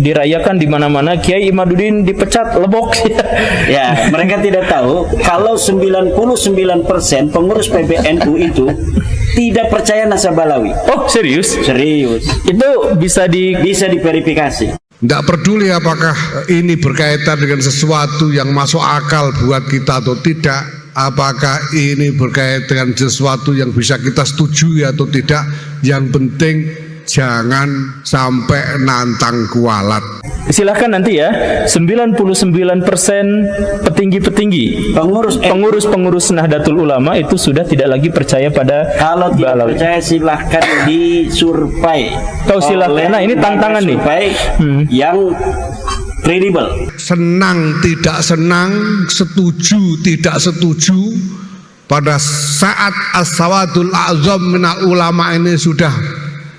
dirayakan di mana-mana. Kiai Imaduddin dipecat, lebok. Ya, mereka tidak tahu kalau 99% pengurus PBNU itu tidak percaya Nasabalawi. Oh, serius? Serius. Itu bisa diverifikasi. Tidak peduli apakah ini berkaitan dengan sesuatu yang masuk akal buat kita atau tidak, apakah ini berkaitan dengan sesuatu yang bisa kita setujui atau tidak, yang penting jangan sampai nantang kualat. Silahkan nanti ya, 99% petinggi-petinggi pengurus Nahdlatul Ulama itu sudah tidak lagi percaya pada kalau tidak percaya silahkan disurvei. Silahkan. Nah, ini tantangan nih yang kredibel. Senang tidak senang, setuju tidak setuju, pada saat as-sawadul a'zam minal ulama ini sudah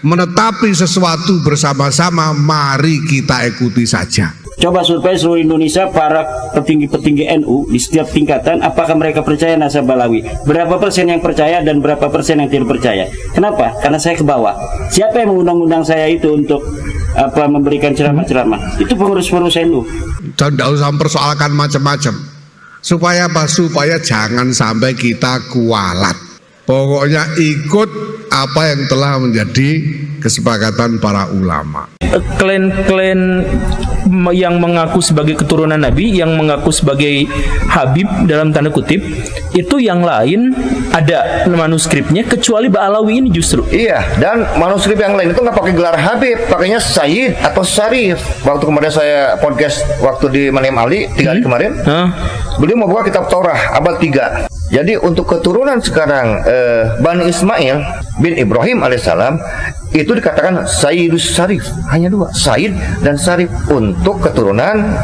menetapi sesuatu bersama-sama, mari kita ikuti saja. Coba survei seluruh Indonesia para petinggi-petinggi NU di setiap tingkatan, apakah mereka percaya Nasabalawi? Berapa persen yang percaya dan berapa persen yang tidak percaya? Kenapa? Karena saya ke bawah. Siapa yang mengundang-undang saya itu untuk memberikan ceramah-ceramah? Itu pengurus-pengurus NU. Tidak usah mempersoalkan macam-macam. Supaya apa? Supaya jangan sampai kita kualat. Pokoknya ikut apa yang telah menjadi kesepakatan para ulama. Klan-klan yang mengaku sebagai keturunan Nabi, yang mengaku sebagai Habib dalam tanda kutip, itu yang lain ada manuskripnya kecuali Ba'alawi ini justru. Iya, dan manuskrip yang lain itu nggak pakai gelar Habib, pakainya Sayyid atau Syarif. Waktu kemarin saya podcast waktu di Manem Ali 3 hari kemarin, beliau membawa kitab Taurah abad 3. Jadi untuk keturunan sekarang Bani Ismail bin Ibrahim alaihissalam itu dikatakan Sayyidus Syarif, hanya 2, Sayyid dan Syarif, untuk keturunan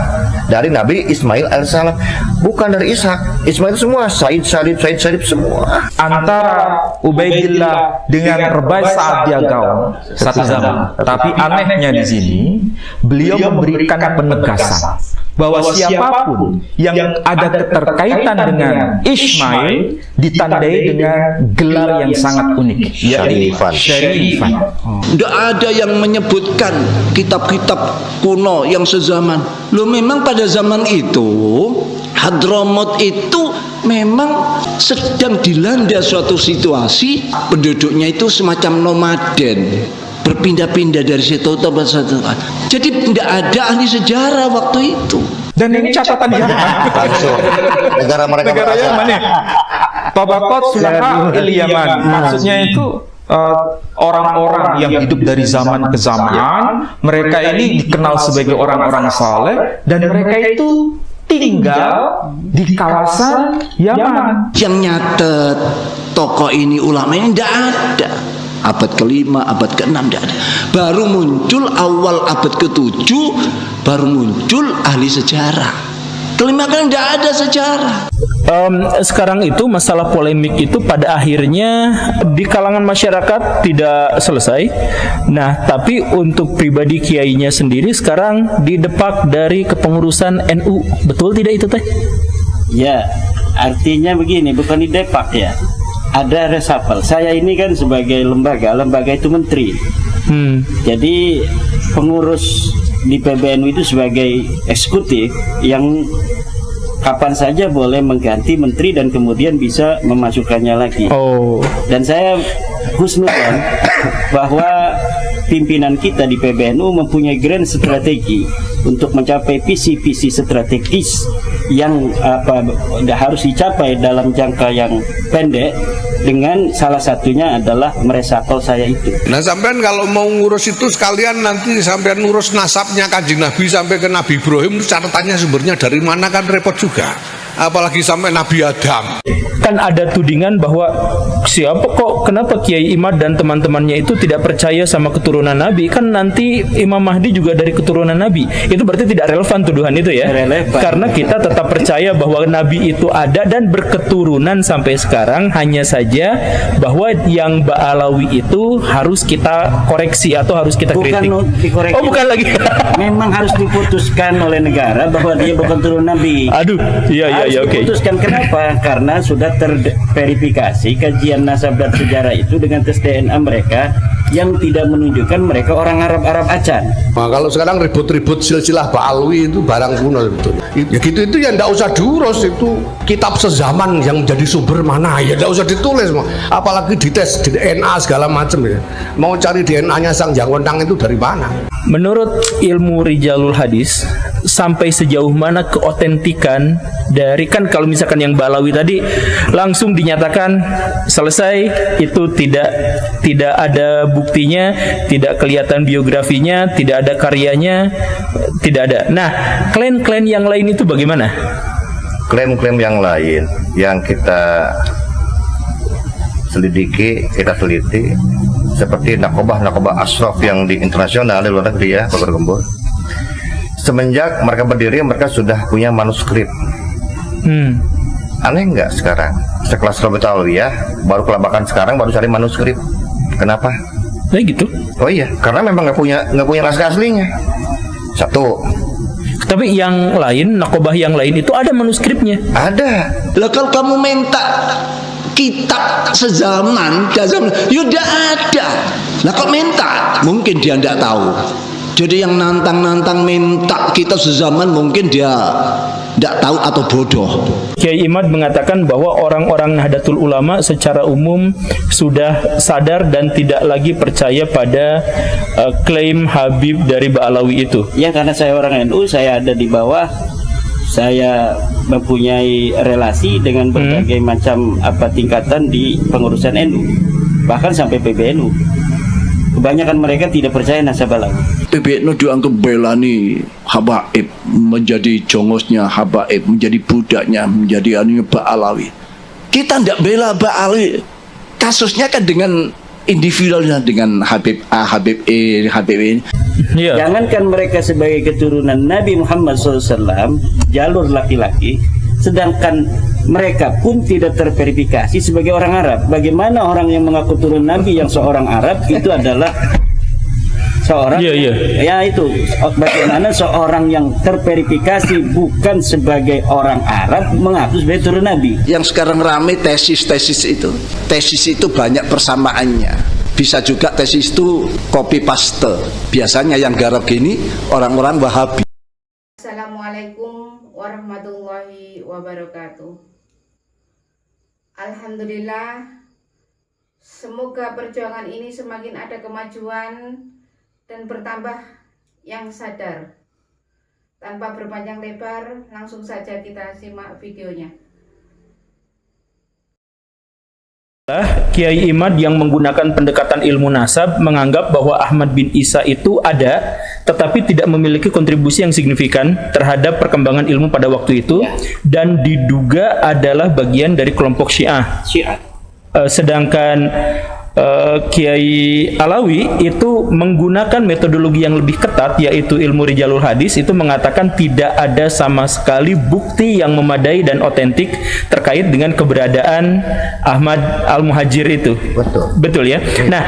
dari Nabi Ismail alaihissalam, bukan dari Ishak. Ismail semua Sayyid Syarif semua. Antara Ubaidillah dengan Rebai saat dia gaul satu zaman. Tapi anehnya di sini beliau memberikan penegasan bahwa siapapun yang ada keterkaitan dengan Ismail ditandai dengan gelar yang sangat unik, Syarifan. Tidak ada yang menyebutkan kitab-kitab kuno yang sezaman. Loh, memang pada zaman itu Hadramaut itu memang sedang dilanda suatu situasi, penduduknya itu semacam nomaden, berpindah-pindah dari satu tempat ke satu. Jadi tidak ada ahli sejarah waktu itu. Dan ini catatan negara mereka Yaman ya. Tabaqat Sulaha il-Yaman. Maksudnya itu orang-orang yang hidup dari zaman ke zaman. Mereka ini dikenal sebagai orang-orang saleh dan mereka itu tinggal di kawasan Yaman. Yang nyatet tokoh ini, ulama ini tidak ada. Abad ke-5, abad ke-6 tidak ada. Baru muncul awal abad ke-7, baru muncul ahli sejarah. Kelima kan tidak ada sejarah. Sekarang itu masalah polemik itu pada akhirnya di kalangan masyarakat tidak selesai. Nah, tapi untuk pribadi kiainya sendiri sekarang didepak dari kepengurusan NU. Betul tidak itu teh? Ya, artinya begini, bukan didepak ya. Ada reshuffle. Saya ini kan sebagai lembaga itu menteri. Jadi pengurus di PBNU itu sebagai eksekutif yang kapan saja boleh mengganti menteri dan kemudian bisa memasukkannya lagi. Dan saya husnudzon bahwa pimpinan kita di PBNU mempunyai grand strategi untuk mencapai visi-visi strategis yang harus dicapai dalam jangka yang pendek, dengan salah satunya adalah meresapel saya itu. Nah, sampean kalau mau ngurus itu sekalian nanti sampean ngurus nasabnya Kanjeng Nabi sampai ke Nabi Ibrahim, catatannya sumbernya dari mana kan repot juga. Apalagi sampai Nabi Adam. Kan ada tudingan bahwa kenapa Kiai Imad dan teman-temannya itu tidak percaya sama keturunan Nabi? Kan nanti Imam Mahdi juga dari keturunan Nabi. Itu berarti tidak relevan tuduhan itu ya? Relevan. Karena kita tetap percaya bahwa Nabi itu ada dan berketurunan sampai sekarang. Hanya saja bahwa yang Ba'alawi itu harus kita koreksi atau harus kita kritik. Dikoreksi. Oh, bukan lagi. Memang harus diputuskan oleh negara bahwa dia bukan turun Nabi. Aduh, iya, oke. Diputuskan kenapa? Karena sudah terverifikasi kajian nasab dan sejarah itu dengan tes DNA mereka yang tidak menunjukkan mereka orang Arab acan. Nah, kalau sekarang ribut-ribut silsilah Ba'alwi itu barang kuno betul. Ya gitu itu ya ndak usah diurus, itu kitab sezaman yang jadi sumber mana ya ndak usah ditulis, apalagi dites DNA segala macam ya. Mau cari DNA-nya Sang Hyang Wenang itu dari mana? Menurut ilmu rijalul hadis, sampai sejauh mana keotentikan dari, kan kalau misalkan yang Ba'alawi tadi langsung dinyatakan selesai, itu tidak ada buktinya, tidak kelihatan biografinya, tidak ada karyanya, tidak ada. Nah, klaim-klaim yang lain itu bagaimana? Klaim-klaim yang lain yang kita selidiki, kita teliti, seperti nakobah ashraf yang di internasional di luar negeri ya, Pak Gembor. Semenjak mereka berdiri, mereka sudah punya manuskrip. Aneh nggak sekarang? Sekelas Rabi'atul Alawiyah baru kelabakan sekarang, baru cari manuskrip. Kenapa? Gitu. Oh iya, karena memang nggak punya naskah aslinya. Satu. Tapi yang lain, nakobah yang lain itu ada manuskripnya. Ada. Lah kalau kamu minta kitab sezaman, tidak ada. Lah kok minta? Mungkin dia tidak tahu. Jadi yang nantang minta kitab sezaman mungkin dia tidak tahu atau bodoh. Kiai Imad mengatakan bahwa orang-orang Nahdlatul Ulama secara umum sudah sadar dan tidak lagi percaya pada klaim Habib dari Ba'alawi itu. Ya, karena saya orang NU, saya ada di bawah, saya mempunyai relasi dengan berbagai macam tingkatan di pengurusan NU, bahkan sampai PBNU. Kebanyakan mereka tidak percaya nasab Ba'alawi. PBNU dianggap belani Habaib, menjadi jongosnya Habaib, menjadi budaknya, menjadi anunya Ba'alawi. Kita tidak bela Ba'alawi. Kasusnya kan dengan individualnya, dengan Habib A, Habib E, Habib ini. Yeah. Jangankan mereka sebagai keturunan Nabi Muhammad SAW, jalur laki-laki, sedangkan mereka pun tidak terverifikasi sebagai orang Arab. Bagaimana orang yang mengaku turun Nabi yang seorang Arab itu adalah seorang ya itu bagaimana seorang yang terverifikasi bukan sebagai orang Arab mengaku sebagai turun Nabi. Yang sekarang ramai tesis itu. Tesis itu banyak persamaannya. Bisa juga tesis itu copy paste. Biasanya yang garap gini orang-orang Wahabi. Assalamualaikum warahmatullahi wabarakatuh. Alhamdulillah, semoga perjuangan ini semakin ada kemajuan dan bertambah yang sadar. Tanpa berpanjang lebar, langsung saja kita simak videonya. Kiai Imad yang menggunakan pendekatan ilmu nasab menganggap bahwa Ahmad bin Isa itu ada, tetapi tidak memiliki kontribusi yang signifikan terhadap perkembangan ilmu pada waktu itu, dan diduga adalah bagian dari kelompok Syiah. Sedangkan Kiai Alawi itu menggunakan metodologi yang lebih ketat, yaitu ilmu rijalul hadis, itu mengatakan tidak ada sama sekali bukti yang memadai dan otentik terkait dengan keberadaan Ahmad Al-Muhajir itu. Betul ya. Nah,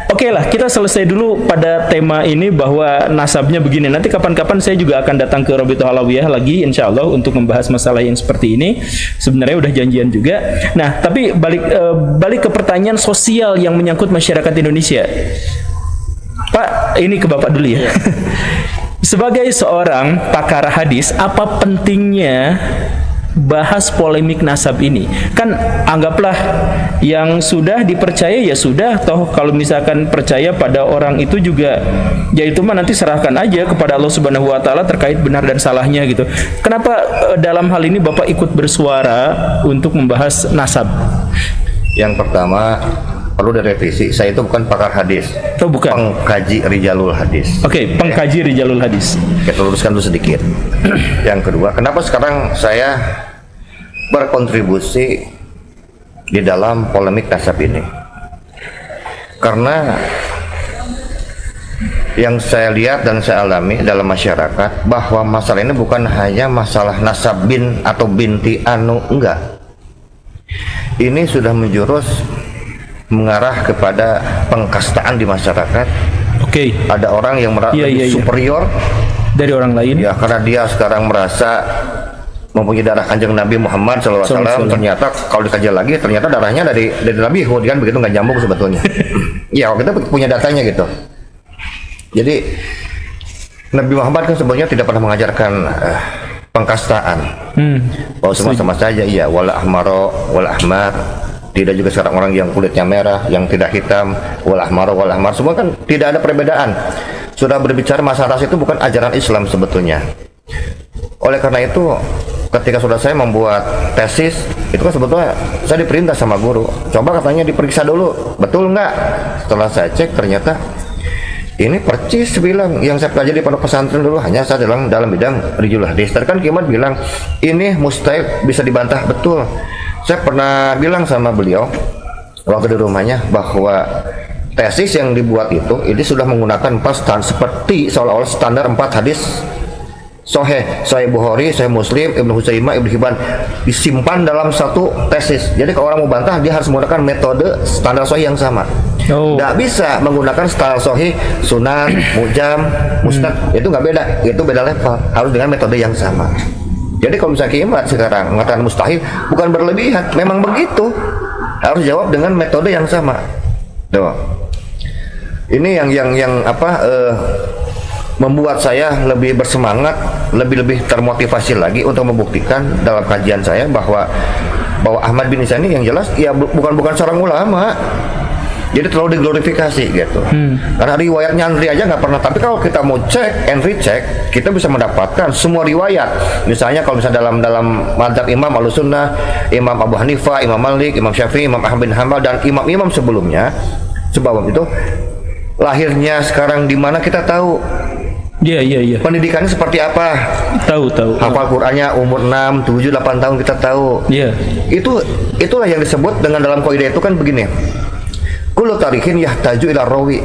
oke lah, kita selesai dulu pada tema ini bahwa nasabnya begini. Nanti kapan-kapan saya juga akan datang ke Rabi'atul Alawiyah lagi, insya Allah, untuk membahas masalah yang seperti ini. Sebenarnya udah janjian juga. Nah, tapi balik ke pertanyaan sosial yang menyangkut masyarakat Indonesia. Pak, ini ke Bapak dulu ya. Sebagai seorang pakar hadis, apa pentingnya bahas polemik nasab ini? Kan anggaplah yang sudah dipercaya ya sudah, toh kalau misalkan percaya pada orang itu juga ya itu mah nanti serahkan aja kepada Allah Subhanahu wa taala terkait benar dan salahnya gitu. Kenapa dalam hal ini Bapak ikut bersuara untuk membahas nasab? Yang pertama, perlu direvisi. Saya itu bukan pakar hadis. Oh, bukan. Pengkaji rijalul hadis. Oke, pengkaji rijalul hadis. Kita luruskan dulu sedikit. Yang kedua, kenapa sekarang saya berkontribusi di dalam polemik nasab ini? Karena yang saya lihat dan saya alami dalam masyarakat, bahwa masalah ini bukan hanya masalah nasab bin atau binti anu, enggak. Ini sudah menjurus mengarah kepada pengkastaan di masyarakat. Oke. Ada orang yang merasa superior dari orang lain. Ya, karena dia sekarang merasa mempunyai darah Kanjeng Nabi Muhammad SAW, ternyata kalau dikaji lagi ternyata darahnya dari Nabi Hud kan, begitu, nggak nyambung sebetulnya. Ya kita punya datanya gitu. Jadi Nabi Muhammad kan sebenarnya tidak pernah mengajarkan pengkastaan. Bahwa semua sama saja, iya, wala ahmaro wala ahmar. Tidak juga sekarang orang yang kulitnya merah, yang tidak hitam, wala ahmaro wala ahmar, semua kan tidak ada perbedaan. Sudah berbicara masalah ras itu bukan ajaran Islam sebetulnya. Oleh karena itu, ketika sudah saya membuat tesis, itu kan sebetulnya saya diperintah sama guru, coba katanya diperiksa dulu, betul nggak? Setelah saya cek, ternyata ini percis bilang yang saya pelajari di pondok pesantren dulu, hanya saya dalam bidang rijul hadis. Kan Kimat bilang ini mustahil, bisa dibantah, betul. Saya pernah bilang sama beliau waktu di rumahnya bahwa tesis yang dibuat itu ini sudah menggunakan 4 standar, seperti seolah-olah standar 4 hadis Sahih Bukhari, Sahih Muslim, Ibnu Huzaimah, Ibnu Hibban, disimpan dalam satu tesis. Jadi kalau orang mau bantah, dia harus menggunakan metode standar sahih yang sama. Nggak bisa menggunakan standar sahih, sunan, mujam, musnad, itu nggak beda, itu beda level. Harus dengan metode yang sama. Jadi kalau misalnya Kimat sekarang mengatakan mustahil, bukan berlebihan, memang begitu. Harus jawab dengan metode yang sama. Tuh. Ini yang membuat saya lebih bersemangat, lebih termotivasi lagi untuk membuktikan dalam kajian saya bahwa Ahmad bin Isa ini yang jelas ya bukan seorang ulama. Jadi terlalu diglorifikasi gitu. Karena riwayat nyantri aja nggak pernah. Tapi kalau kita mau cek and recheck, kita bisa mendapatkan semua riwayat. Misalnya kalau misalnya dalam mazhab Imam Ahlussunnah, Imam Abu Hanifah, Imam Malik, Imam Syafi'i, Imam Ahmad bin Hanbal, dan imam-imam sebelumnya, sebab itu lahirnya sekarang di mana kita tahu. Iya. Pendidikannya seperti apa? Tahu. Hafal Qur'annya umur 6, 7, 8 tahun kita tahu. Iya. Itulah yang disebut dengan dalam kaidah itu kan begini. Kullu tarikin yahtaju ila rawi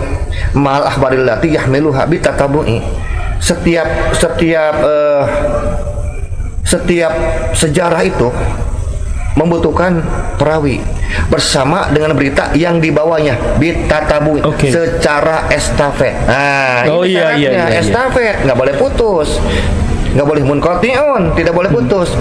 mal akhbaril lati yahmiluha bi tatabu'i. Setiap sejarah itu membutuhkan perawi bersama dengan berita yang dibawanya bitatabu, secara estafet. Nah, iya. Estafet nggak boleh putus, nggak boleh munqati'un, tidak boleh putus.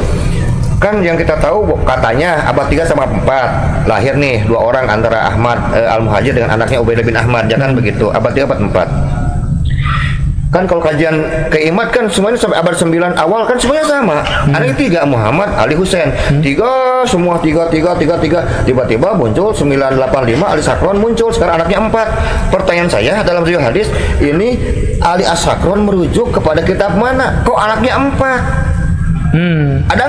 Kan yang kita tahu katanya abad 3 sama 4 lahir nih 2 orang antara Ahmad Al-Muhajir dengan anaknya Ubaidah bin Ahmad, jangan begitu. Abad 3 abad 4. Kan kalau kajian Kimat kan semuanya sampai abad 9 awal kan semuanya sama. Anaknya 3, Muhammad, Ali, Husain. 3 semua 3. Tiba-tiba muncul 985 Ali Sakron muncul, sekarang anaknya 4. Pertanyaan saya dalam riwayat hadis ini, Ali As-Sakron merujuk kepada kitab mana? Kok anaknya 4? Ada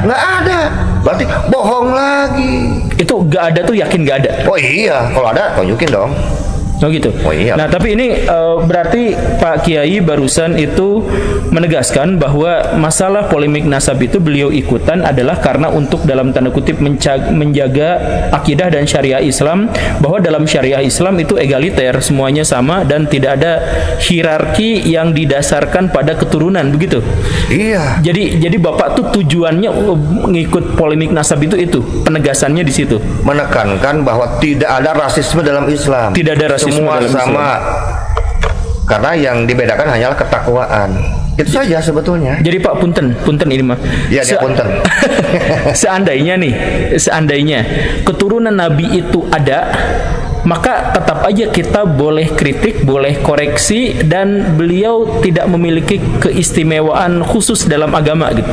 nggak ada, berarti bohong lagi. Itu nggak ada tuh yakin nggak ada? Oh iya, kalau ada tunjukin dong. Oh gitu. Oh iya. Nah tapi ini berarti Pak Kiai barusan itu menegaskan bahwa masalah polemik nasab itu beliau ikutan adalah karena untuk dalam tanda kutip menjaga akidah dan syariah Islam, bahwa dalam syariah Islam itu egaliter, semuanya sama dan tidak ada hierarki yang didasarkan pada keturunan, begitu. Iya. Jadi Bapak tuh tujuannya ngikut polemik nasab itu penegasannya di situ. Menekankan bahwa tidak ada rasisme dalam Islam. Tidak ada rasisme. Semua sama. Karena yang dibedakan hanyalah ketakwaan. Itu saja sebetulnya. Jadi Pak punten ini mah. Iya, punten. Seandainya keturunan Nabi itu ada, maka tetap aja kita boleh kritik, boleh koreksi, dan beliau tidak memiliki keistimewaan khusus dalam agama gitu.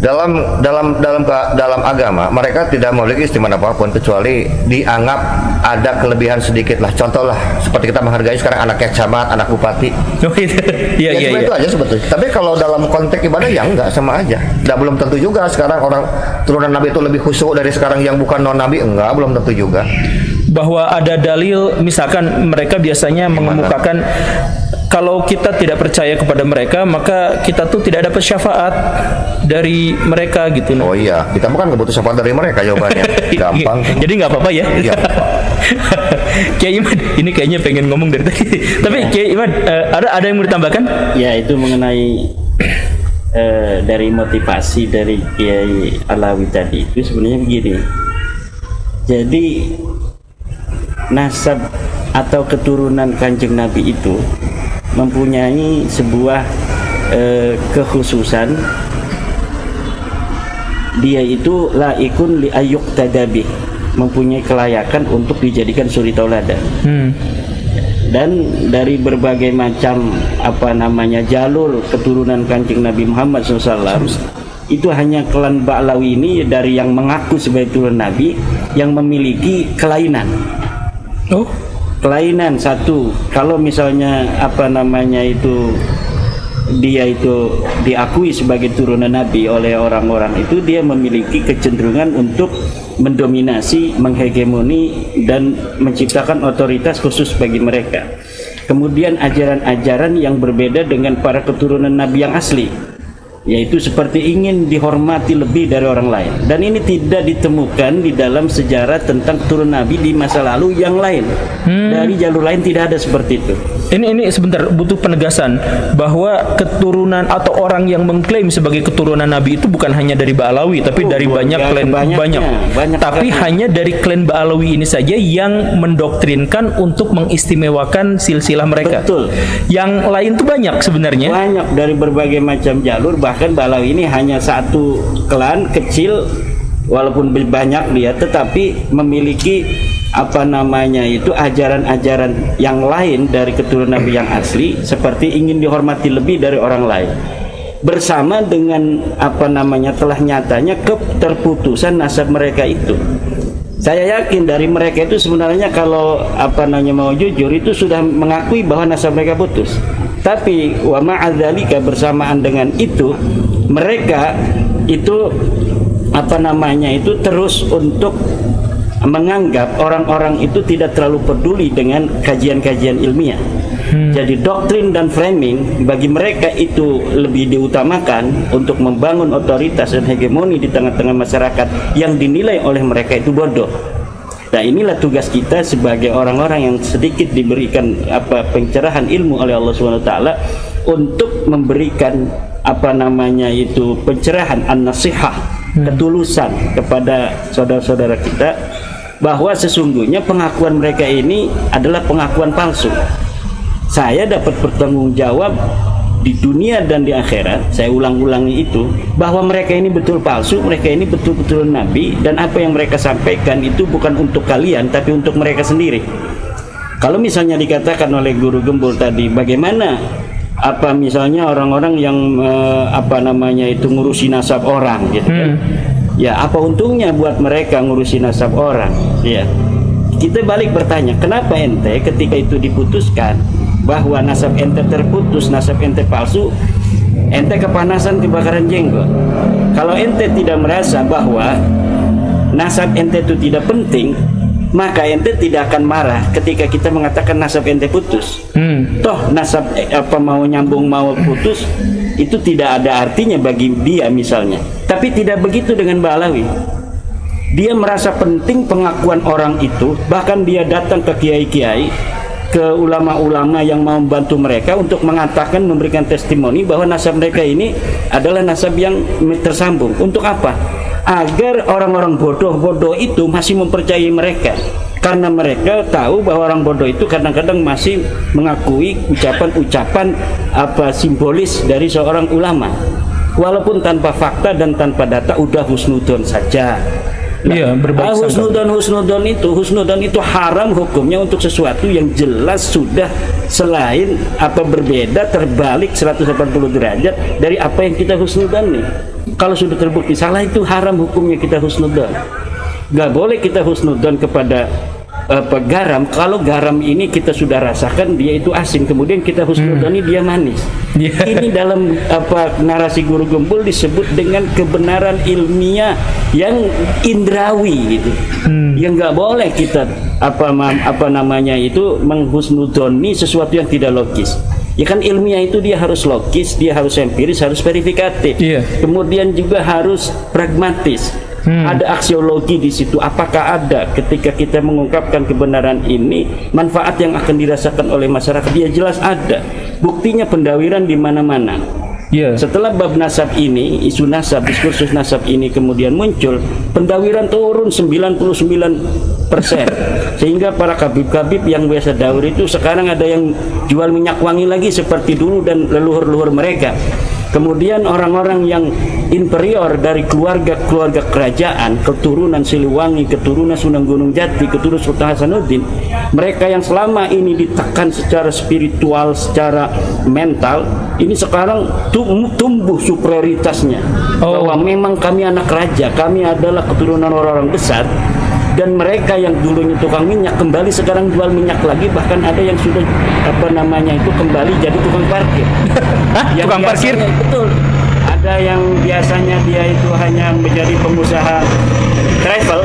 Dalam agama mereka tidak memiliki istimewa apapun kecuali dianggap ada kelebihan sedikit lah. Contoh lah seperti kita menghargai sekarang anaknya camat, anak bupati. Iya. Itu aja sebetulnya. Tapi kalau dalam konteks ibadah ya enggak, sama aja. Belum tentu juga sekarang orang turunan Nabi itu lebih khusyuk dari sekarang yang bukan non Nabi, enggak, belum tentu juga. Bahwa ada dalil, misalkan mereka biasanya mengemukakan kalau kita tidak percaya kepada mereka, maka kita tuh tidak dapat syafaat dari mereka gitu. Oh iya, kita bukan nggak butuh syafaat dari mereka jawabannya. Gampang. Jadi nggak apa-apa ya. Iya. Kiai Imad, ini kayaknya pengen ngomong dari tadi. Tapi Kiai Imad, ada yang mau ditambahkan? Ya, itu mengenai dari motivasi dari Kiai Alawi tadi itu sebenarnya begini. Jadi nasab atau keturunan Kanjeng Nabi itu mempunyai sebuah kekhususan dia itu laikun li ayyuk tadabi, mempunyai kelayakan untuk dijadikan suri tauladan. Dan dari berbagai macam jalur keturunan Kanjeng Nabi Muhammad SAW, itu hanya klan Ba'lawi ini dari yang mengaku sebagai turun Nabi yang memiliki kelainan. Kelainan satu, kalau misalnya dia itu diakui sebagai turunan Nabi oleh orang-orang itu, dia memiliki kecenderungan untuk mendominasi, menghegemoni dan menciptakan otoritas khusus bagi mereka. Kemudian ajaran-ajaran yang berbeda dengan para keturunan Nabi yang asli, yaitu seperti ingin dihormati lebih dari orang lain, dan ini tidak ditemukan di dalam sejarah tentang keturunan Nabi di masa lalu yang lain. Dari jalur lain tidak ada seperti itu. Ini sebentar, butuh penegasan bahwa keturunan atau orang yang mengklaim sebagai keturunan Nabi itu bukan hanya dari Ba'lawi, tapi dari banyak klan, banyak. Tapi hanya dari klan Ba'lawi ini saja yang mendoktrinkan untuk mengistimewakan silsilah mereka. Betul. Yang lain tuh banyak sebenarnya. Banyak dari berbagai macam jalur. Bahkan Ba'lawi ini hanya satu klan kecil, walaupun banyak dia, tetapi memiliki ajaran-ajaran yang lain dari keturunan Nabi yang asli, seperti ingin dihormati lebih dari orang lain. Bersama dengan telah nyatanya keterputusan nasab mereka itu. Saya yakin dari mereka itu sebenarnya kalau mau jujur itu sudah mengakui bahwa nasab mereka putus. Tapi wa ma'adzalika, bersamaan dengan itu mereka itu terus untuk menganggap orang-orang itu tidak terlalu peduli dengan kajian-kajian ilmiah. Jadi doktrin dan framing bagi mereka itu lebih diutamakan untuk membangun otoritas dan hegemoni di tengah-tengah masyarakat yang dinilai oleh mereka itu bodoh. Nah, inilah tugas kita sebagai orang-orang yang sedikit diberikan pencerahan ilmu oleh Allah SWT untuk memberikan pencerahan an-nasihah, ketulusan kepada saudara-saudara kita, bahwa sesungguhnya pengakuan mereka ini adalah pengakuan palsu. Saya dapat bertanggung jawab di dunia dan di akhirat, saya ulang-ulangi itu, bahwa mereka ini betul palsu, mereka ini betul-betul Nabi, dan apa yang mereka sampaikan itu bukan untuk kalian, tapi untuk mereka sendiri. Kalau misalnya dikatakan oleh Guru Gembul tadi, bagaimana misalnya orang-orang yang ngurusi nasab orang gitu kan? Ya, apa untungnya buat mereka ngurusi nasab orang? Ya, kita balik bertanya, kenapa ente ketika itu diputuskan bahwa nasab ente terputus, nasab ente palsu, ente kepanasan, kebakaran jenggot? Kalau ente tidak merasa bahwa nasab ente itu tidak penting, maka ente tidak akan marah ketika kita mengatakan nasab ente putus. Toh nasab mau nyambung mau putus itu tidak ada artinya bagi dia misalnya. Tapi tidak begitu dengan Ba'lawi. Dia merasa penting pengakuan orang itu, bahkan dia datang ke kiai-kiai, ke ulama-ulama yang mau membantu mereka untuk mengatakan, memberikan testimoni bahwa nasab mereka ini adalah nasab yang tersambung. Untuk apa? Agar orang-orang bodoh-bodoh itu masih mempercayai mereka. Karena mereka tahu bahwa orang bodoh itu kadang-kadang masih mengakui ucapan-ucapan simbolis dari seorang ulama, walaupun tanpa fakta dan tanpa data, udah husnudon saja. Iya, husnudon itu haram hukumnya untuk sesuatu yang jelas sudah selain berbeda, terbalik 180 derajat dari apa yang kita husnudon nih. Kalau sudah terbukti salah, itu haram hukumnya kita husnudon. Gak boleh kita husnudon kepada garam kalau garam ini kita sudah rasakan dia itu asin, kemudian kita husnudoni dia manis. Ini dalam narasi Guru Gembul disebut dengan kebenaran ilmiah yang indrawi gitu. Yang nggak boleh kita menghusnudoni sesuatu yang tidak logis. Ya kan, ilmiah itu dia harus logis, dia harus empiris, harus verifikatif. Kemudian juga harus pragmatis. Ada aksiologi di situ. Apakah ada ketika kita mengungkapkan kebenaran ini manfaat yang akan dirasakan oleh masyarakat? Dia jelas ada. Buktinya pendawiran di mana-mana. Setelah bab nasab ini, isu nasab, diskursus nasab ini kemudian muncul, pendawiran turun 99%. Sehingga para kabib-kabib yang biasa daur itu sekarang ada yang jual minyak wangi lagi seperti dulu dan leluhur-leluhur mereka. Kemudian orang-orang yang inferior dari keluarga kerajaan, keturunan Siliwangi, keturunan Sunan Gunung Jati, keturunan Sultan Hasanuddin, mereka yang selama ini ditekan secara spiritual, secara mental, ini sekarang tumbuh superioritasnya. Bahwa memang kami anak raja, kami adalah keturunan orang-orang besar. Dan mereka yang dulunya tukang minyak kembali sekarang jual minyak lagi, bahkan ada yang sudah kembali jadi tukang parkir. Tukang parkir? Betul. Ada yang biasanya dia itu hanya menjadi pengusaha travel,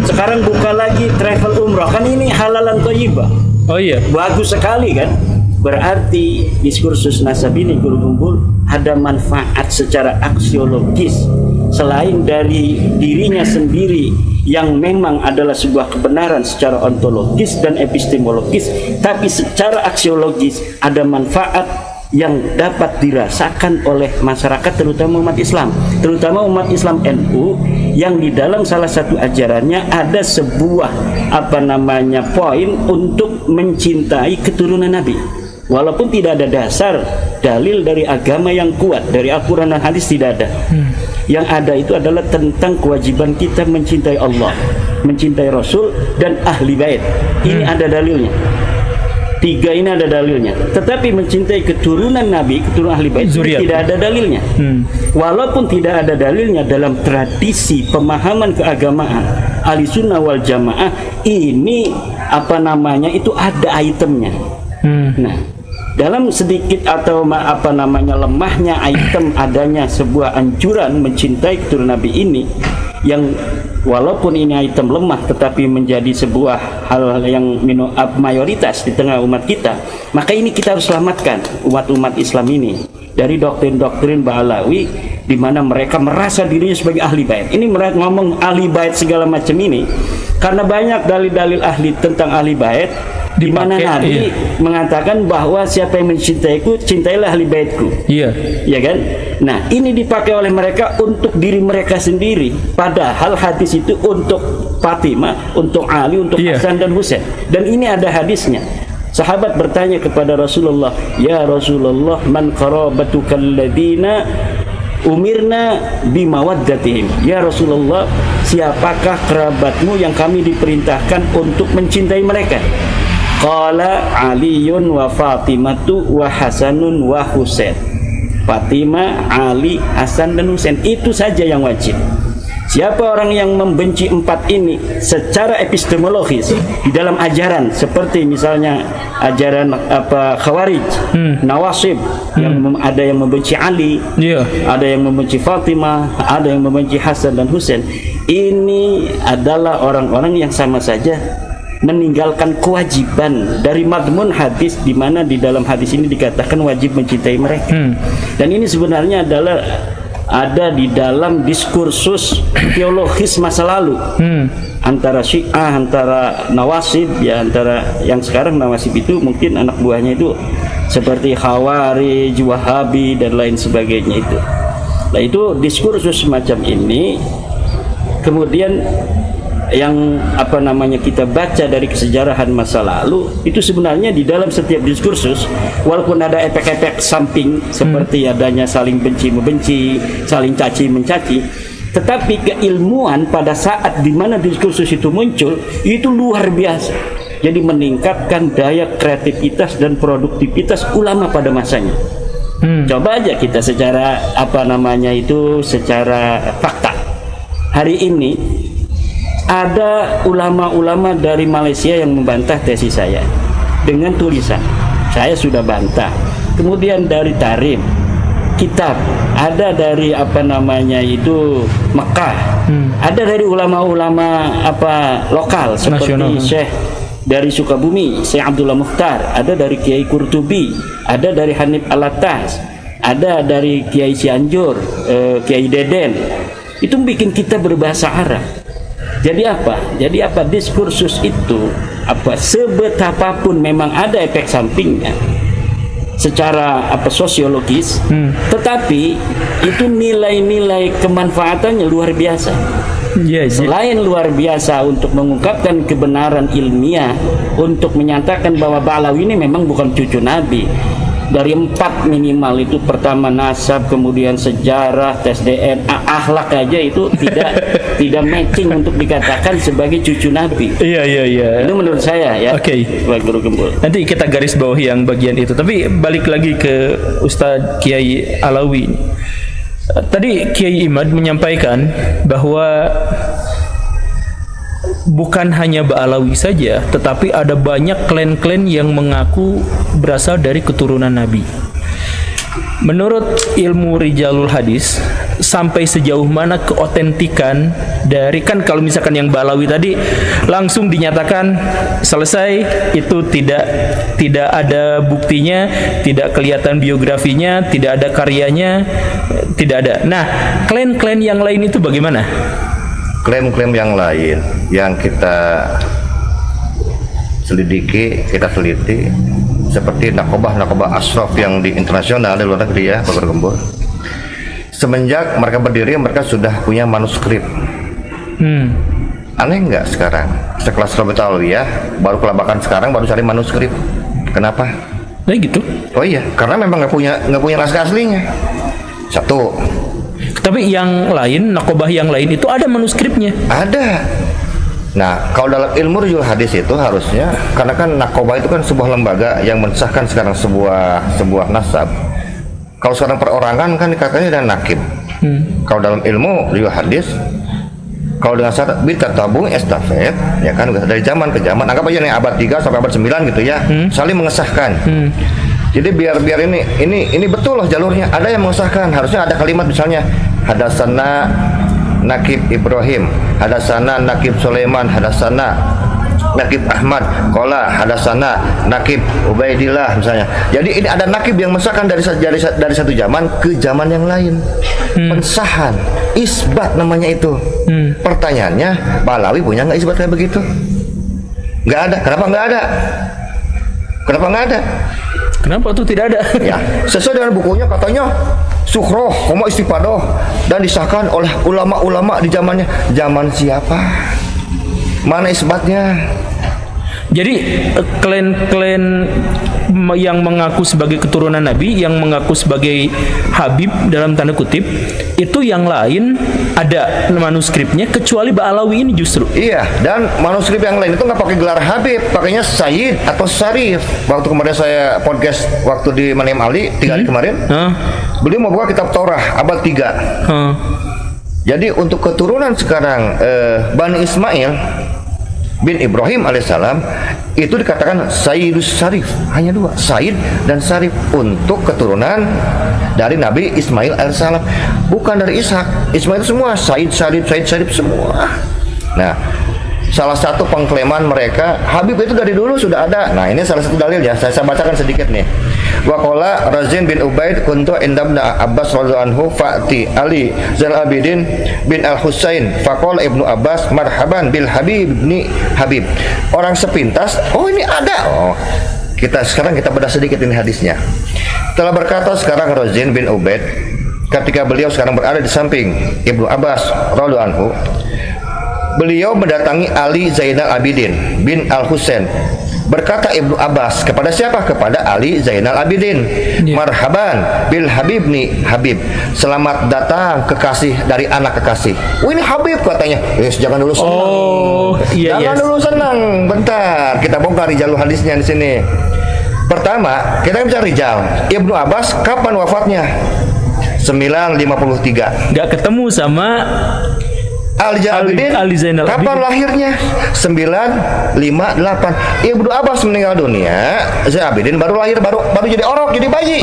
sekarang buka lagi travel umroh. Kan ini halalan thayyibah. Oh iya. Bagus sekali kan? Berarti diskursus Nasabini Guru Kumpul ada manfaat secara aksiologis selain dari dirinya sendiri yang memang adalah sebuah kebenaran secara ontologis dan epistemologis, tapi secara aksiologis ada manfaat yang dapat dirasakan oleh masyarakat, terutama umat Islam, terutama umat Islam NU, yang di dalam salah satu ajarannya ada sebuah poin untuk mencintai keturunan Nabi. Walaupun tidak ada dasar dalil dari agama yang kuat, dari Al-Quran dan hadis tidak ada. Yang ada itu adalah tentang kewajiban kita mencintai Allah, mencintai Rasul dan ahli bait. Ini ada dalilnya. 3 ini ada dalilnya. Tetapi mencintai keturunan Nabi, keturunan ahli bait tidak ada dalilnya. Walaupun tidak ada dalilnya dalam tradisi pemahaman keagamaan Ahli Sunnah wal Jamaah, ini itu ada itemnya. Nah, dalam sedikit atau lemahnya item adanya sebuah anjuran mencintai keturunan Nabi ini, yang walaupun ini item lemah tetapi menjadi sebuah hal yang mayoritas di tengah umat kita, maka ini kita harus selamatkan umat-umat Islam ini dari doktrin-doktrin Ba'alawi di mana mereka merasa dirinya sebagai ahli bait. Ini mereka ngomong ahli bait segala macam ini karena banyak dalil-dalil ahli tentang ahli bait di mana Nabi mengatakan bahwa siapa yang mencintaiku, cintailah ahli baitku. Iya kan? Nah, ini dipakai oleh mereka untuk diri mereka sendiri. Padahal hadis itu untuk Fatimah, untuk Ali, untuk Hasan dan Husain. Dan ini ada hadisnya. Sahabat bertanya kepada Rasulullah, "Ya Rasulullah, man qarabatukal ladina umirna bimawaddatihim." Ya Rasulullah, siapakah kerabatmu yang kami diperintahkan untuk mencintai mereka? Qala Aliyun wa Fatimatu wa Hasanun wa Husain. Fatimah, Ali, Hasan dan Husain, itu saja yang wajib. Siapa orang yang membenci 4 ini secara epistemologis di dalam ajaran, seperti misalnya ajaran Khawarij, Nawasib, yang ada yang membenci Ali, ada yang membenci Fatimah, ada yang membenci Hasan dan Husain, ini adalah orang-orang yang sama saja meninggalkan kewajiban dari madmun hadis, di mana di dalam hadis ini dikatakan wajib mencintai mereka. Dan ini sebenarnya adalah ada di dalam diskursus teologis masa lalu antara Syiah, antara Nawasib, ya antara yang sekarang Nawasib itu mungkin anak buahnya itu seperti Khawarij, Wahabi dan lain sebagainya itu. Nah, itu diskursus semacam ini kemudian yang kita baca dari kesejarahan masa lalu itu sebenarnya di dalam setiap diskursus, walaupun ada efek-efek samping seperti adanya saling benci-membenci, saling caci-mencaci, tetapi keilmuan pada saat di mana diskursus itu muncul itu luar biasa. Jadi meningkatkan daya kreativitas dan produktivitas ulama pada masanya. Coba aja kita secara secara fakta. Hari ini ada ulama-ulama dari Malaysia yang membantah tesis saya dengan tulisan. Saya sudah bantah. Kemudian dari Tarim, kitab, ada dari Mekah, ada dari ulama-ulama lokal seperti Syekh dari Sukabumi, Syekh Abdullah Mukhtar, ada dari Kiai Qurtubi, ada dari Hanif Alatas, ada dari Kiai Cianjur, Kiai Deden. Itu bikin kita berbahasa Arab. Jadi apa? Diskursus itu sebetapapun memang ada efek sampingnya secara sosiologis, tetapi itu nilai-nilai kemanfaatannya luar biasa. Selain luar biasa untuk mengungkapkan kebenaran ilmiah, untuk menyatakan bahwa Ba'alawi ini memang bukan cucu Nabi, dari 4 minimal itu. Pertama nasab, kemudian sejarah, tes DNA, akhlak aja itu tidak matching untuk dikatakan sebagai cucu Nabi. Iya. Itu menurut saya ya. Oke. Pak Guru Gembul. Nanti kita garis bawahi yang bagian itu. Tapi balik lagi ke Ustadz Kiai Alawi. Tadi Kiai Imad menyampaikan bahwa bukan hanya Ba'alawi saja, tetapi ada banyak klan-klan yang mengaku berasal dari keturunan Nabi. Menurut ilmu Rijalul Hadis, sampai sejauh mana keotentikan dari, kan kalau misalkan yang Ba'alawi tadi langsung dinyatakan selesai, itu tidak ada buktinya, tidak kelihatan biografinya, tidak ada karyanya, tidak ada. Nah, klan-klan yang lain itu bagaimana? Klaim-klaim yang lain yang kita selidiki, kita teliti, seperti nakobah asraf yang di internasional di luar negeri ya, Pak Guru Gembul. Semenjak mereka berdiri, mereka sudah punya manuskrip. Aneh nggak sekarang? Sekelas Robert Alawiyah baru kelabakan sekarang, baru cari manuskrip. Kenapa? Nah gitu. Oh iya, karena memang nggak punya naskah aslinya. Satu. Tapi yang lain, nakobah yang lain itu ada manuskripnya. Ada. Nah, kalau dalam ilmu Rijalul Hadis itu harusnya, karena kan nakobah itu kan sebuah lembaga yang mensahkan sekarang sebuah nasab. Kalau sekarang perorangan kan katanya ada nakib. Kalau dalam ilmu Rijalul Hadis, kalau dengan syarat tabung estafet, ya kan dari zaman ke zaman, anggap aja nih abad 3 sampai abad 9 gitu ya, saling mengesahkan. Jadi biar ini betul loh jalurnya. Ada yang mengesahkan, harusnya ada kalimat misalnya hadasana Nakib Ibrahim, hadasana Nakib Sulaiman, hadasana Nakib Ahmad, qala hadasana Nakib Ubaidillah misalnya. Jadi ini ada nakib yang mengesahkan dari satu zaman ke zaman yang lain. Pensahan, isbat namanya itu. Pertanyaannya, Ba'alawi punya nggak isbat kayak begitu? Nggak ada. Kenapa nggak ada? Kenapa tuh tidak ada? Ya, sesuai dengan bukunya katanya sukroh, koma istifadoh, dan disahkan oleh ulama-ulama di zamannya. Zaman siapa? Mana isbatnya? Jadi klan-klan yang mengaku sebagai keturunan Nabi, yang mengaku sebagai Habib dalam tanda kutip, itu yang lain ada manuskripnya kecuali Ba'alawi ini justru. Iya, dan manuskrip yang lain itu nggak pakai gelar Habib, pakainya Sayyid atau Syarif. Waktu kemarin saya podcast waktu di Manem Ali 3 hari kemarin, beliau membuka kitab Torah abad 3. Jadi untuk keturunan sekarang Bani Ismail bin Ibrahim alaihissalam itu dikatakan Sayyidus Syarif, hanya 2, Sayyid dan Syarif, untuk keturunan dari Nabi Ismail alaihissalam, bukan dari Ishak. Ismail itu semua Sayyid Syarif semua. Nah, salah satu pengklaiman mereka, Habib itu dari dulu sudah ada. Nah, ini salah satu dalil ya, saya bacakan sedikit nih. Wa qala Razin bin Ubaid kuntu indabna Abbas radhiyallahu anhu fa'ti Ali Zainal Abidin bin Al-Husain faqala Ibnu Abbas marhaban bil Habib ibni Habib. Orang sepintas, oh ini ada. Oh, sekarang kita bedah sedikit ini hadisnya. Telah berkata sekarang Razin bin Ubaid ketika beliau sekarang berada di samping Ibnu Abbas radhiyallahu anhu, beliau mendatangi Ali Zainal Abidin bin Al-Husain. Berkata Ibnu Abbas kepada siapa? Kepada Ali Zainal Abidin. Marhaban bil Habib nih Habib. Selamat datang kekasih dari anak kekasih. Oh ini Habib katanya. Jangan dulu senang. Jangan dulu senang. Bentar, kita bongkar Rijalul Hadisnya di sini. Pertama, kita bicara Rijal. Ibnu Abbas kapan wafatnya? 953. Nggak ketemu sama Ali Zainal Abidin. Kapan lahirnya? 958. Ibnu Abbas meninggal dunia, Zainal Abidin baru lahir, baru jadi orok, jadi bayi.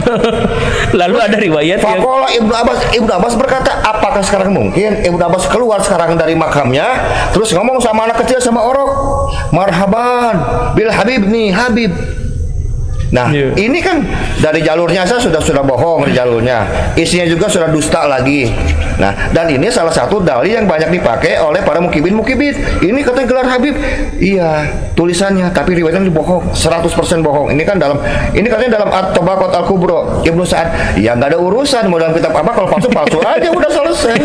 Lalu ada riwayat Fakola Ibnu Abbas berkata, apakah sekarang mungkin Ibnu Abbas keluar sekarang dari makamnya terus ngomong sama anak kecil sama orok, marhaban bil Habib nih Habib. Nah, ini kan dari jalurnya saya sudah bohong di jalurnya. Isinya juga sudah dusta lagi. Nah, dan ini salah satu dalil yang banyak dipakai oleh para mukibit. Ini katanya gelar Habib. Iya, tulisannya, tapi riwayatnya bohong, 100% bohong. Ini katanya dalam At-Tabaqat Al-Kubra Ibnu Sa'ad. Ya nggak ada urusan mau dalam kitab apa, kalau palsu aja udah selesai.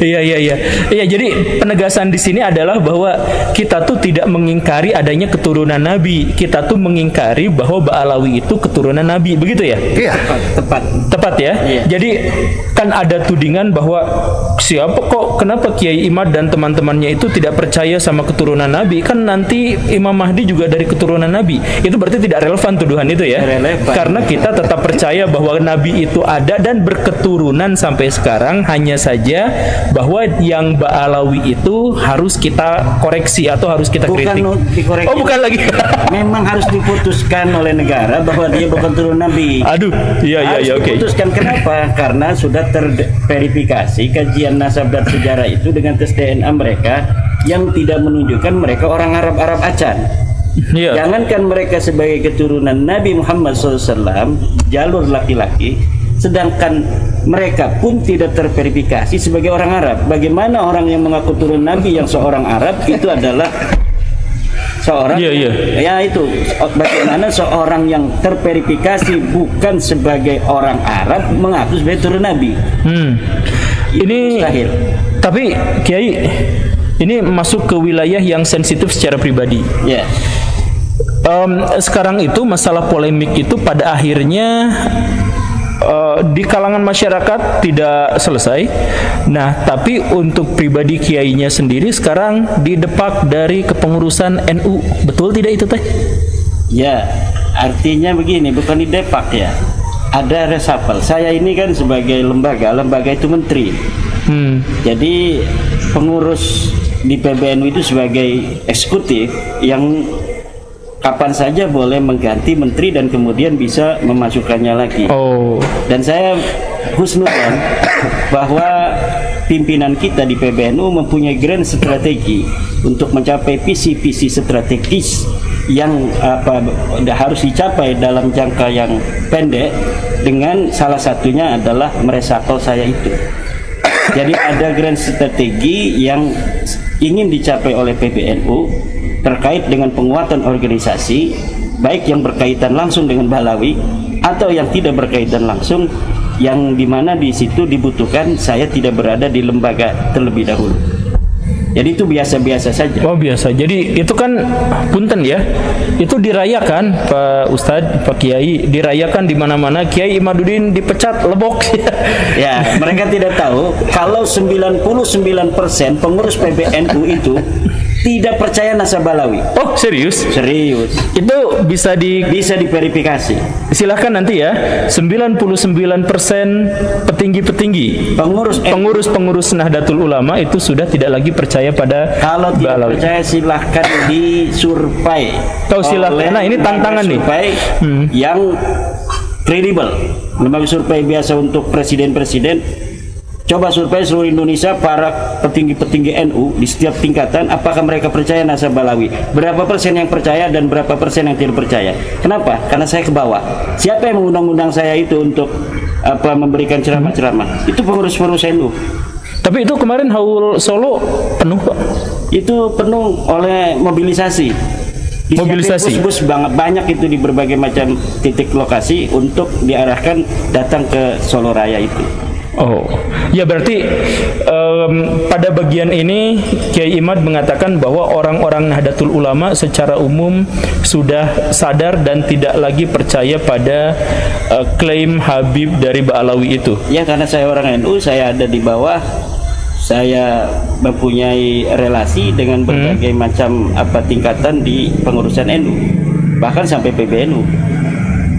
Iya, jadi penegasan di sini adalah bahwa kita tuh tidak mengingkari adanya keturunan Nabi. Kita tuh mengingkari bahwa bahwa Ba'alawi itu keturunan Nabi, begitu ya? Iya. Tepat ya? Iya. Jadi kan ada tudingan bahwa kenapa Kiai Imad dan teman-temannya itu tidak percaya sama keturunan Nabi? Kan nanti Imam Mahdi juga dari keturunan Nabi. Itu berarti tidak relevan tuduhan itu ya? Relevan. Karena kita tetap percaya bahwa Nabi itu ada dan berketurunan sampai sekarang, hanya saja bahwa yang Ba'alawi itu harus kita koreksi atau harus kita kritik. Dikoreksi. Oh, bukan lagi. Memang harus diputuskan oleh negara bahwa dia bukan turun Nabi. Aduh, iya, oke. Diputuskan kenapa? Karena sudah terverifikasi kajian nasab dan sejarah itu dengan tes DNA mereka yang tidak menunjukkan mereka orang Arab acan. Iya. Jangankan mereka sebagai keturunan Nabi Muhammad SAW, jalur laki-laki, sedangkan mereka pun tidak terverifikasi sebagai orang Arab. Bagaimana orang yang mengaku turun Nabi yang seorang Arab itu adalah seorang ya itu bagaimana seorang yang terverifikasi bukan sebagai orang Arab mengaku sebagai turun Nabi. Ini mustahil. Tapi Kiai, ini masuk ke wilayah yang sensitif secara pribadi. Ya. Sekarang itu masalah polemik itu pada akhirnya di kalangan masyarakat tidak selesai. Nah, tapi untuk pribadi kiainya sendiri sekarang didepak dari kepengurusan NU. Betul tidak itu teh? Ya, artinya begini, bukan didepak ya. Ada reshuffle. Saya ini kan sebagai lembaga itu menteri. Jadi pengurus di PBNU itu sebagai eksekutif yang kapan saja boleh mengganti menteri dan kemudian bisa memasukkannya lagi. Dan saya husnudzon bahwa pimpinan kita di PBNU mempunyai grand strategi untuk mencapai visi-visi strategis yang harus dicapai dalam jangka yang pendek, dengan salah satunya adalah mereshuffle saya itu. Jadi ada grand strategi yang ingin dicapai oleh PBNU terkait dengan penguatan organisasi, baik yang berkaitan langsung dengan Ba'alawi atau yang tidak berkaitan langsung, yang dimana di situ dibutuhkan saya tidak berada di lembaga terlebih dahulu. Jadi itu biasa-biasa saja. Oh, biasa. Jadi itu kan punten ya. Itu dirayakan Pak Ustadz, Pak Kiai, dirayakan di mana-mana. Kiai Imaduddin dipecat, lebok. Ya, mereka tidak tahu kalau 99% pengurus PBNU itu tidak percaya nasab Ba'alawi. Oh, serius? Serius. Itu bisa diverifikasi. Silahkan nanti ya. 99% petinggi-petinggi pengurus Nahdlatul Ulama itu sudah tidak lagi percaya pada kalau tidak Ba'alawi. Percaya silahkan disurvei. Silahkan. Nah, ini tantangan nih. Yang kredibel. Lembaga survei biasa untuk presiden-presiden. Coba survei seluruh Indonesia para petinggi-petinggi NU di setiap tingkatan, apakah mereka percaya nasab Ba'alawi? Berapa persen yang percaya dan berapa persen yang tidak percaya? Kenapa? Karena saya ke bawah. Siapa yang mengundang-undang saya itu untuk memberikan ceramah-ceramah? Itu pengurus-pengurus NU. Tapi itu kemarin Haul Solo penuh, Pak. Itu penuh oleh mobilisasi. Mobilisasi. Bus banyak itu di berbagai macam titik lokasi untuk diarahkan datang ke Solo Raya itu. Oh, ya berarti pada bagian ini Kiai Imad mengatakan bahwa orang-orang Nahdlatul Ulama secara umum sudah sadar dan tidak lagi percaya pada klaim Habib dari Ba'alawi itu. Ya, karena saya orang NU, saya ada di bawah, saya mempunyai relasi dengan berbagai macam tingkatan di pengurusan NU, bahkan sampai PBNU.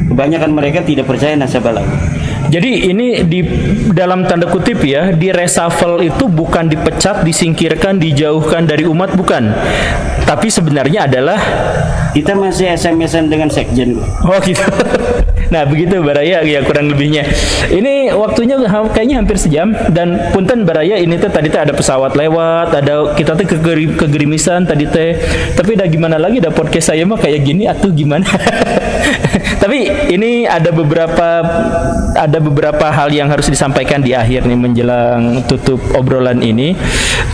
Kebanyakan mereka tidak percaya nasab Ba'alawi. Jadi ini di dalam tanda kutip ya, di reshuffle itu bukan dipecat, disingkirkan, dijauhkan dari umat, bukan. Tapi sebenarnya adalah kita masih SMS-an dengan sekjen. Oh gitu. Nah begitu Baraya ya kurang lebihnya. Ini waktunya kayaknya hampir sejam, dan punten Baraya ini tadi ada pesawat lewat, ada kita kegerimisan tadi teh. Tapi udah gimana lagi, dah podcast saya mah kayak gini atau gimana? Tapi ini ada beberapa hal yang harus disampaikan di akhir nih menjelang tutup obrolan ini.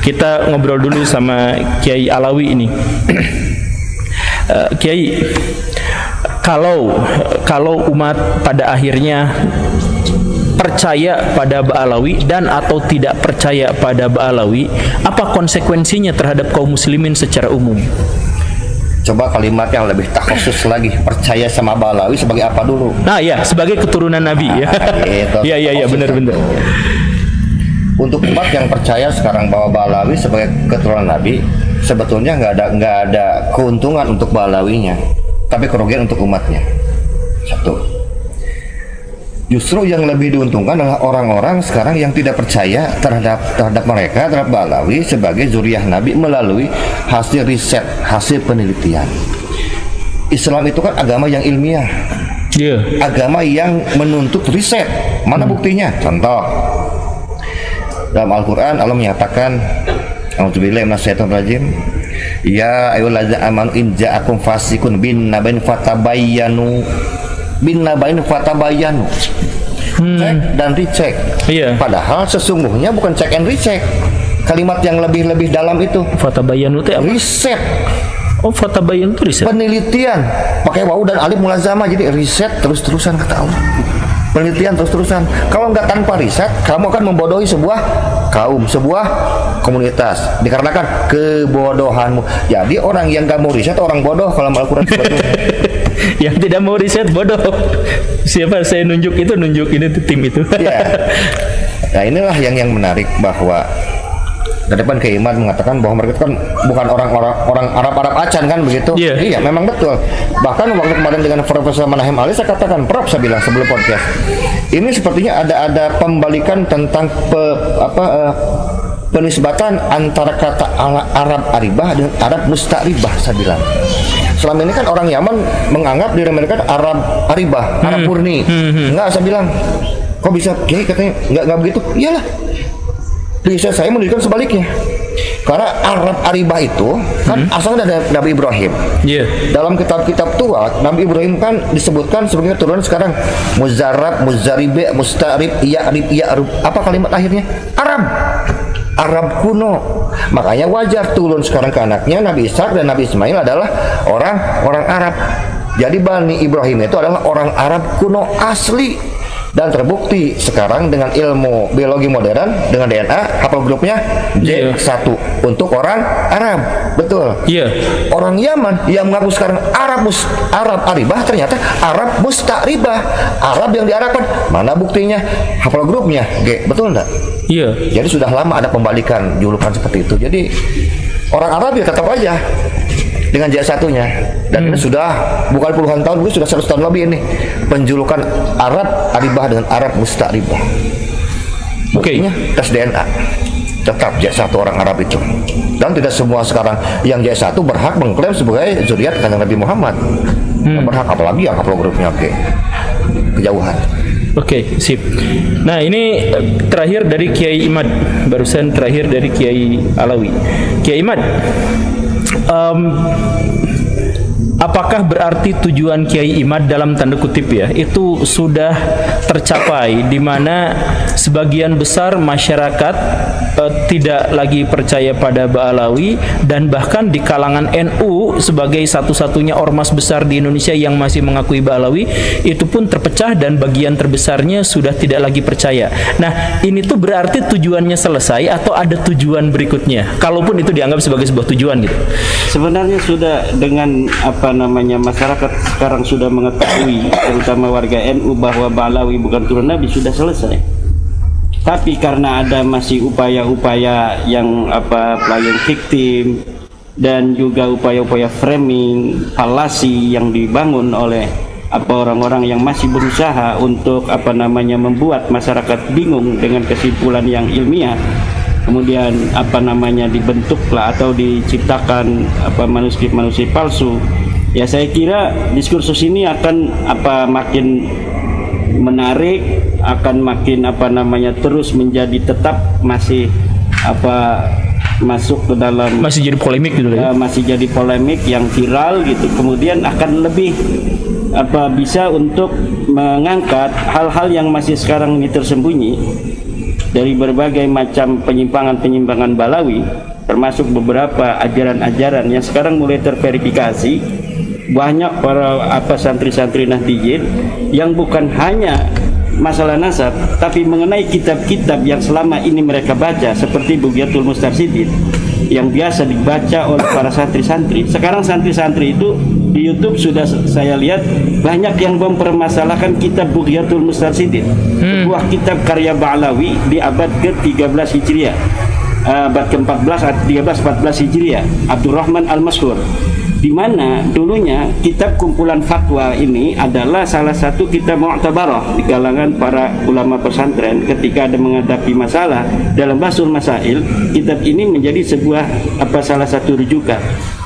Kita ngobrol dulu sama Kiai Alawi ini. Kiai, kalau umat pada akhirnya percaya pada Ba'alawi dan atau tidak percaya pada Ba'alawi, apa konsekuensinya terhadap kaum muslimin secara umum? Coba kalimat yang lebih khusus lagi, percaya sama Balawi sebagai apa dulu? Nah ya, sebagai keturunan Nabi ya. Iya benar-benar. Untuk umat yang percaya sekarang bahwa Balawi sebagai keturunan Nabi, sebetulnya nggak ada keuntungan untuk Balawinya, tapi kerugian untuk umatnya. Satu. Justru yang lebih diuntungkan adalah orang-orang sekarang yang tidak percaya terhadap mereka, terhadap Balawi sebagai zuriyah Nabi melalui hasil riset, hasil penelitian. Islam itu kan agama yang ilmiah, agama yang menuntut riset. Mana buktinya? Contoh, dalam Al-Quran Allah menyatakan, A'udzubillahi minasyaitonirrajim, ya ayyuhallazina amanu in ja'akum fasiqun binnabain fatabayyanu. Cek dan recheck. Padahal sesungguhnya bukan check and recheck. Kalimat yang lebih dalam itu fatabayyanu itu apa? Riset. Oh, fatabayyanu itu riset. Penelitian. Pakai wawu dan alif mulazamah, jadi riset terus-terusan kata Allah. Penelitian terus-terusan. Kalau nggak tanpa riset, kamu akan membodohi sebuah kaum, sebuah komunitas. Dikarenakan kebodohanmu. Jadi orang yang nggak mau riset orang bodoh kalau Al-Quran seperti itu. Yang tidak mau riset bodoh. Siapa saya nunjuk ini tim itu. Ya. Nah inilah yang menarik, bahwa Depan Keiman mengatakan bahwa mereka kan bukan orang Arab acan kan begitu. Iya memang betul. Bahkan waktu kemarin dengan Profesor Manahem Ali saya katakan, Prof, saya bilang sebelum podcast, ini sepertinya ada pembalikan tentang penisbatan antara kata Arab Aribah dengan Arab Musta'ribah. Saya bilang selama ini kan orang Yaman menganggap diri mereka Arab Aribah, Arab murni. Enggak, saya bilang, kok bisa Kiai katanya enggak begitu? Iyalah, riset saya menunjukkan sebaliknya. Karena Arab Aribah itu kan asalnya dari Nabi Ibrahim. Dalam kitab-kitab tua, Nabi Ibrahim kan disebutkan sebagai keturunan sekarang Muzarrab, Muzaribe, Mustarib, Ya'rib, Ya'rub. Apa kalimat akhirnya? Arab kuno. Makanya wajar turun sekarang ke anaknya Nabi Ishak dan Nabi Ismail adalah orang Arab. Jadi Bani Ibrahim itu adalah orang Arab kuno asli. Dan terbukti sekarang dengan ilmu biologi modern, dengan DNA, haplogrupnya J1 untuk orang Arab. Betul. Orang Yaman yang mengaku sekarang Arab Aribah ternyata Arab Musta'ribah, Arab yang diarabkan. Mana buktinya? Haplogrupnya G. Betul enggak? Jadi sudah lama ada pembalikan julukan seperti itu. Jadi orang Arab ya tetap aja dengan J1-nya. Dan ini sudah bukan puluhan tahun, mungkin sudah 100 tahun lebih ini penjulukan Arab Aribah dengan Arab Musta'ribah. Buktinya tes DNA tetap J1 orang Arab itu. Dan tidak semua sekarang yang J1 berhak mengklaim sebagai zuriat kanjeng Nabi Muhammad. Berhak, apalagi yang haplogrupnya kejauhan. Oke, sip. Nah, ini terakhir dari Kiai Imad. Barusan terakhir dari Kiai Alawi. Kiai Imad, apakah berarti tujuan Kiai Imad dalam tanda kutip ya itu sudah tercapai, di mana sebagian besar masyarakat tidak lagi percaya pada Ba'alawi, dan bahkan di kalangan NU sebagai satu-satunya ormas besar di Indonesia yang masih mengakui Ba'alawi itu pun terpecah dan bagian terbesarnya sudah tidak lagi percaya. Nah, ini tuh berarti tujuannya selesai atau ada tujuan berikutnya? Kalaupun itu dianggap sebagai sebuah tujuan gitu. Sebenarnya sudah dengan masyarakat sekarang sudah mengetahui, terutama warga NU, bahwa Ba'alawi bukan turun Nabi, sudah selesai. Tapi karena ada masih upaya-upaya yang playing victim dan juga upaya-upaya framing falasi yang dibangun oleh orang-orang yang masih berusaha untuk membuat masyarakat bingung dengan kesimpulan yang ilmiah, kemudian dibentuklah atau diciptakan manuskrip-manuskrip palsu. Ya, saya kira diskursus ini akan makin menarik, akan makin terus menjadi tetap masih masuk ke dalam, masih jadi polemik gitu ya. Masih jadi polemik yang viral gitu. Kemudian akan lebih bisa untuk mengangkat hal-hal yang masih sekarang ini tersembunyi dari berbagai macam penyimpangan Ba'alawi, termasuk beberapa ajaran-ajaran yang sekarang mulai terverifikasi. Banyak para santri-santri Nahdliyin yang bukan hanya masalah nasab, tapi mengenai kitab-kitab yang selama ini mereka baca, seperti Bughyatul Mustarsyidin, yang biasa dibaca oleh para santri-santri. Sekarang santri-santri itu di YouTube sudah saya lihat banyak yang mempermasalahkan kitab Bughyatul Mustarsyidin, sebuah kitab karya Ba'lawi di abad ke-13 Hijriah, abad ke-14, 13-14 Hijriah, Abdurrahman Al-Masyhur, di mana dulunya kitab kumpulan fatwa ini adalah salah satu kitab mu'tabarah di kalangan para ulama pesantren ketika ada menghadapi masalah dalam Basul Masail. Kitab ini menjadi sebuah salah satu rujukan.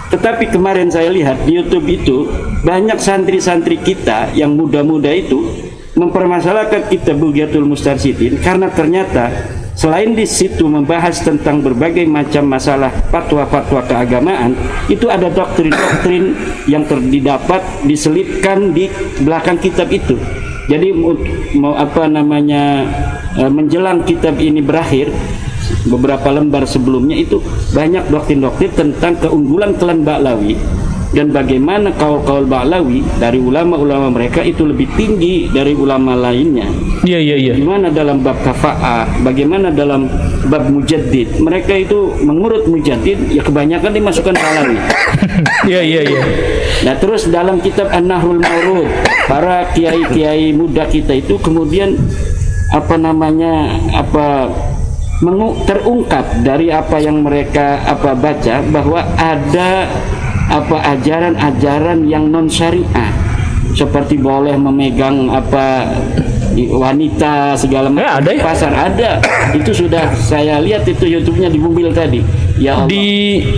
Tetapi kemarin saya lihat di YouTube itu banyak santri-santri kita yang muda-muda itu mempermasalahkan kitab Bughyatul Mustarsyidin karena ternyata selain di situ membahas tentang berbagai macam masalah fatwa-fatwa keagamaan, itu ada doktrin-doktrin yang didapat diselipkan di belakang kitab itu. Jadi menjelang kitab ini berakhir, beberapa lembar sebelumnya itu banyak doktrin-doktrin tentang keunggulan klan Ba'lawi dan bagaimana kaul-kaul Ba'lawi dari ulama-ulama mereka itu lebih tinggi dari ulama lainnya. Iya. Bagaimana dalam bab kafa'ah, bagaimana dalam bab mujaddid, mereka itu mengurut mujaddid ya kebanyakan dimasukkan Ba'lawi. Iya. Nah terus dalam kitab An-Nahrul Mawrud, para kiai-kiai muda kita itu kemudian terungkap dari apa yang mereka baca bahwa ada ajaran-ajaran yang non syariah seperti boleh memegang wanita segala macam ada ya? Pasar ada. Itu sudah saya lihat itu YouTube-nya di mobil tadi. Ya Allah.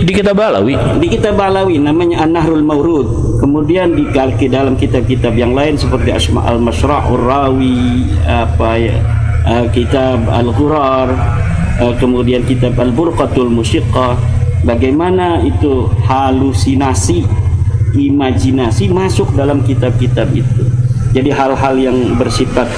Di kitab Ba'lawi. Di kitab Ba'lawi namanya An-Nahrul Mawrud. Kemudian di dalam kitab-kitab yang lain seperti Asma al-Masra'ur Rawi, kitab Al-Ghurar, kemudian kitab Al-Burqatul Musyiqqah, bagaimana itu halusinasi, imajinasi masuk dalam kitab-kitab itu. Jadi hal-hal yang bersifat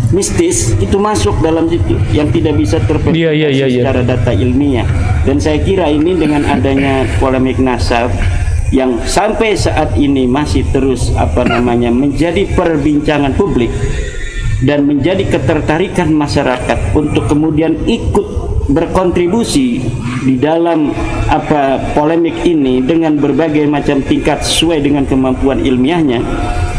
mistis itu masuk dalam situ yang tidak bisa terverifikasi secara data ilmiah. Dan saya kira ini dengan adanya polemik nasab yang sampai saat ini masih terus menjadi perbincangan publik dan menjadi ketertarikan masyarakat untuk kemudian ikut berkontribusi di dalam polemik ini dengan berbagai macam tingkat sesuai dengan kemampuan ilmiahnya.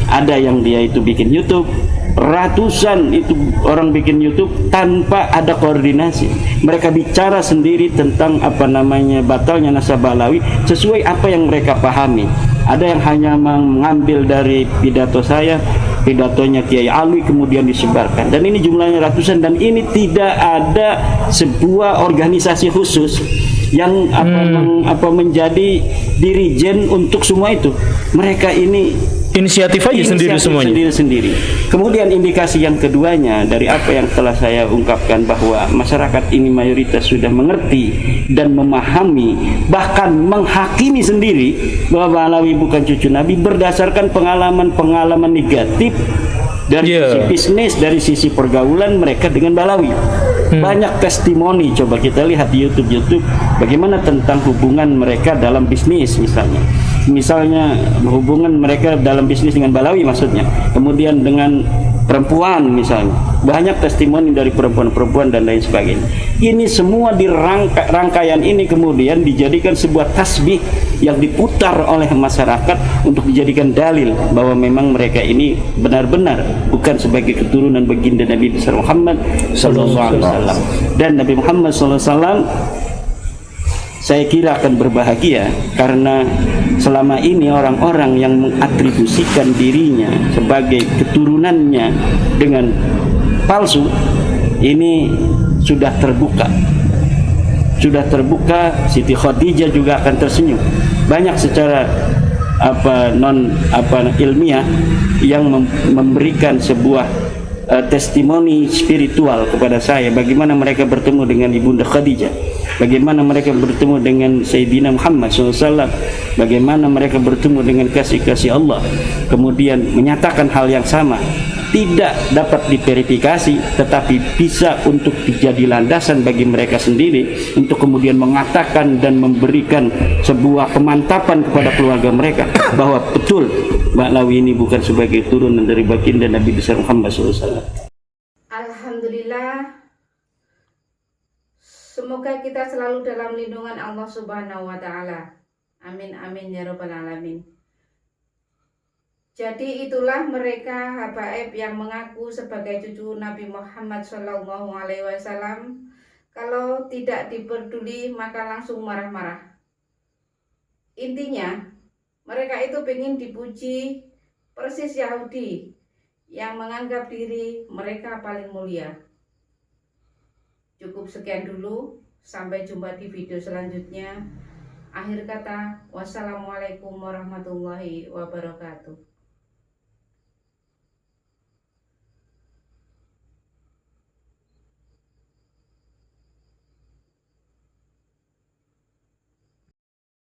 Ada yang dia itu bikin YouTube, ratusan itu orang bikin YouTube tanpa ada koordinasi. Mereka bicara sendiri tentang batalnya nasab Ba'lawi sesuai apa yang mereka pahami. Ada yang hanya mengambil dari pidato saya, pidatonya Kiai Alwi kemudian disebarkan, dan ini jumlahnya ratusan, dan ini tidak ada sebuah organisasi khusus yang menjadi dirijen untuk semua itu. Mereka ini inisiatif aja sendiri-semuanya. Sendiri. Kemudian indikasi yang keduanya dari apa yang telah saya ungkapkan bahwa masyarakat ini mayoritas sudah mengerti dan memahami, bahkan menghakimi sendiri bahwa Ba'lawi bukan cucu Nabi berdasarkan pengalaman-pengalaman negatif dari sisi bisnis, dari sisi pergaulan mereka dengan Ba'lawi. Banyak testimoni, coba kita lihat di YouTube bagaimana tentang hubungan mereka dalam bisnis misalnya hubungan mereka dalam bisnis dengan Ba'lawi maksudnya, kemudian dengan perempuan misalnya, banyak testimoni dari perempuan-perempuan dan lain sebagainya. Ini semua di rangkaian ini kemudian dijadikan sebuah tasbih yang diputar oleh masyarakat untuk dijadikan dalil bahwa memang mereka ini benar-benar bukan sebagai keturunan baginda Nabi besar Muhammad SAW. Dan Nabi Muhammad SAW saya kira akan berbahagia karena selama ini orang-orang yang mengatribusikan dirinya sebagai keturunannya dengan palsu ini sudah terbuka. Siti Khadijah juga akan tersenyum. Banyak secara ilmiah yang memberikan sebuah testimoni spiritual kepada saya bagaimana mereka bertemu dengan Ibunda Khadijah, bagaimana mereka bertemu dengan Sayyidina Muhammad SAW, bagaimana mereka bertemu dengan kasih-kasih Allah, kemudian menyatakan hal yang sama, tidak dapat diverifikasi tetapi bisa untuk dijadi landasan bagi mereka sendiri untuk kemudian mengatakan dan memberikan sebuah pemantapan kepada keluarga mereka bahwa betul Ba'lawi ini bukan sebagai turunan dari baginda Nabi besar Muhammad SAW. Alhamdulillah, Semoga kita selalu dalam lindungan Allah Subhanahu wa Ta'ala. Amin amin ya rabbal alamin. Jadi itulah mereka habaib yang mengaku sebagai cucu Nabi Muhammad SAW. Kalau tidak diperduli maka langsung marah-marah. Intinya mereka itu ingin dipuji, persis Yahudi yang menganggap diri mereka paling mulia. Cukup sekian dulu, sampai jumpa di video selanjutnya. Akhir kata, wassalamualaikum warahmatullahi wabarakatuh.